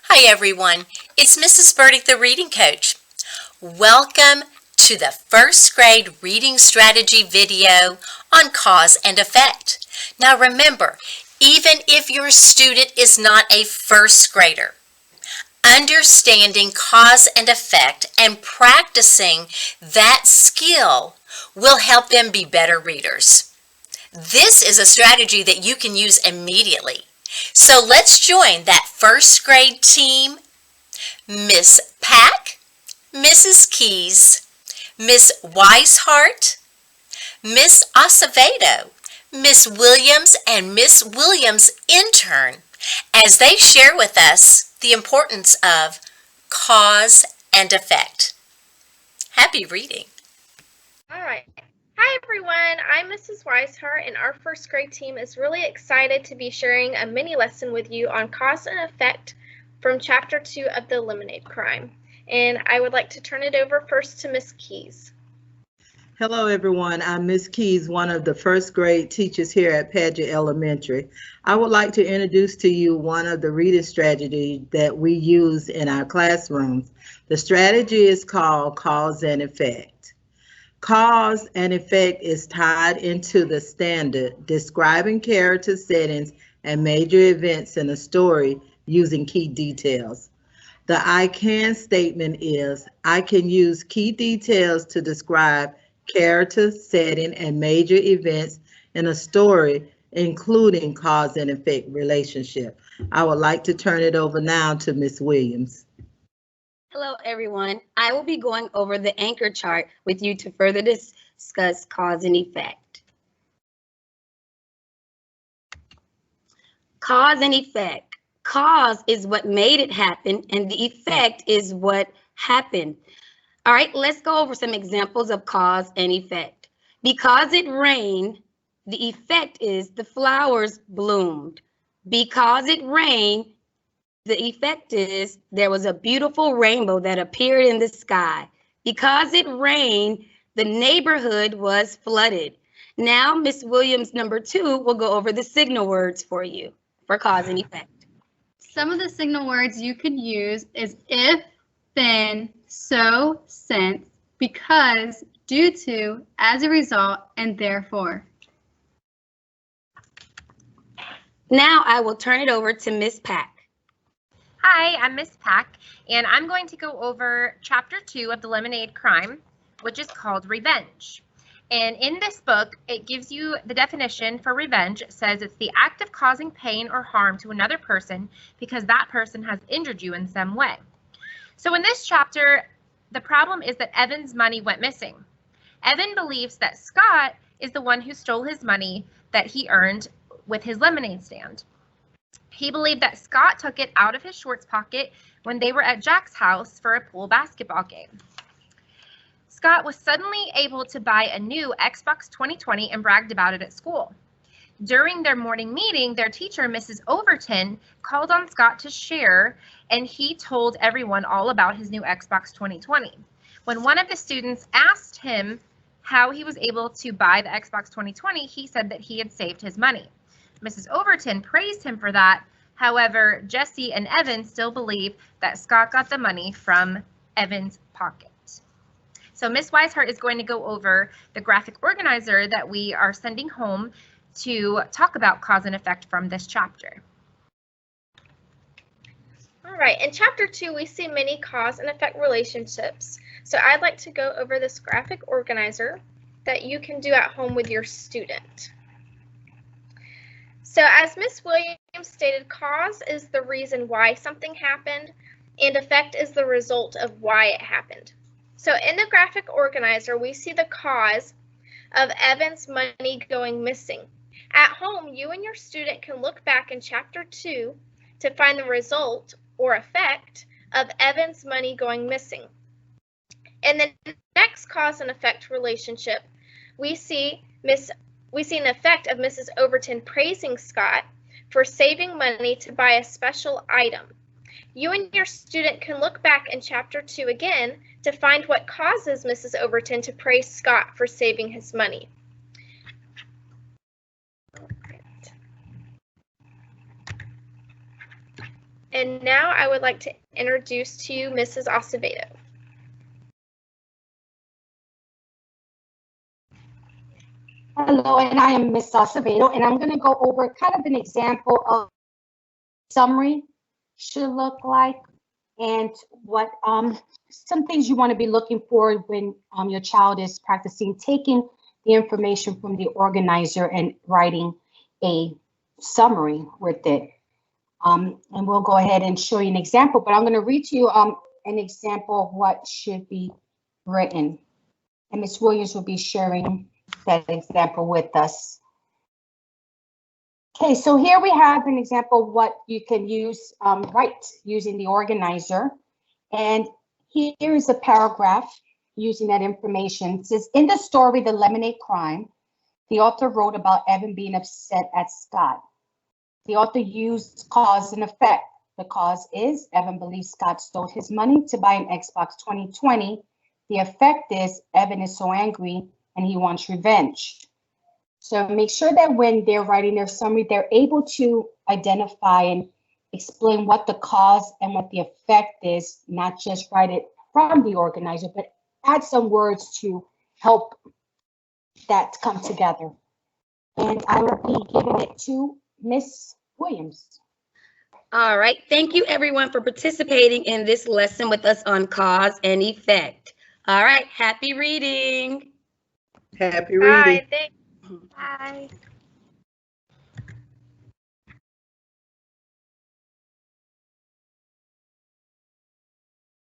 Hi everyone, it's Mrs. Burdick, the reading coach. Welcome to the first grade reading strategy video on cause and effect. Now remember, even if your student is not a first grader, understanding cause and effect and practicing that skill will help them be better readers. This is a strategy that you can use immediately. So let's join that first grade team. Miss Pack, Mrs. Keys, Miss Weishart, Miss Acevedo, Miss Williams, and Miss Williams' intern as they share with us the importance of cause and effect. Happy reading. All right. Hi, everyone. I'm Mrs. Weishart, and our first grade team is really excited to be sharing a mini lesson with you on cause and effect from Chapter 2 of the Lemonade Crime. And I would like to turn it over first to Miss Keys. Hello, everyone. I'm Miss Keys, one of the first grade teachers here at Padgett Elementary. I would like to introduce to you one of the reading strategies that we use in our classrooms. The strategy is called cause and effect. Cause and effect is tied into the standard describing character settings and major events in a story using key details. The I can statement is, I can use key details to describe character, setting, and major events in a story, including cause and effect relationship. I would like to turn it over now to Ms. Williams. Hello, everyone. I will be going over the anchor chart with you to further discuss cause and effect. Cause and effect. Cause is what made it happen, and the effect is what happened. All right, let's go over some examples of cause and effect. Because it rained, the effect is the flowers bloomed. Because it rained, the effect is there was a beautiful rainbow that appeared in the sky. Because it rained, the neighborhood was flooded. Now, Miss Williams, number 2, will go over the signal words for you for cause and effect. Some of the signal words you could use is if, then, so, since, because, due to, as a result, and therefore. Now I will turn it over to Miss Pack. Hi, I'm Miss Pack, and I'm going to go over Chapter 2 of the Lemonade Crime, which is called Revenge. And in this book, it gives you the definition for revenge. It says it's the act of causing pain or harm to another person because that person has injured you in some way. So in this chapter, the problem is that Evan's money went missing. Evan believes that Scott is the one who stole his money that he earned with his lemonade stand. He believed that Scott took it out of his shorts pocket when they were at Jack's house for a pool basketball game. Scott was suddenly able to buy a new Xbox 2020 and bragged about it at school. During their morning meeting, their teacher, Mrs. Overton, called on Scott to share, and he told everyone all about his new Xbox 2020. When one of the students asked him how he was able to buy the Xbox 2020, he said that he had saved his money. Mrs. Overton praised him for that. However, Jesse and Evan still believe that Scott got the money from Evan's pocket. So Miss Weishart is going to go over the graphic organizer that we are sending home to talk about cause and effect from this chapter. All right, in Chapter 2, we see many cause and effect relationships. So I'd like to go over this graphic organizer that you can do at home with your student. So as Miss Williams stated, cause is the reason why something happened, and effect is the result of why it happened. So in the graphic organizer, we see the cause of Evan's money going missing. At home, you and your student can look back in Chapter 2 to find the result or effect of Evan's money going missing. In the next cause and effect relationship, we see an effect of Mrs. Overton praising Scott for saving money to buy a special item. You and your student can look back in Chapter 2 again to find what causes Mrs. Overton to praise Scott for saving his money. And now I would like to introduce to you Mrs. Acevedo. Hello, and I am Ms. Acevedo, and I'm going to go over kind of an example of summary should look like and what some things you want to be looking for when your child is practicing taking the information from the organizer and writing a summary with it. And we'll go ahead and show you an example, but I'm going to read to you an example of what should be written. And Ms. Williams will be sharing that example with us. Okay, so here we have an example of what you can use, write using the organizer. And here is a paragraph using that information. It says, in the story, The Lemonade Crime, the author wrote about Evan being upset at Scott. The author used cause and effect. The cause is Evan believes Scott stole his money to buy an Xbox 2020. The effect is Evan is so angry and he wants revenge. So make sure that when they're writing their summary, they're able to identify and explain what the cause and what the effect is, not just write it from the organizer, but add some words to help that come together. And I will be giving it to Miss Williams. All right. Thank you, everyone, for participating in this lesson with us on cause and effect. All right. Happy reading. Happy reading. Bye. Thanks. Bye.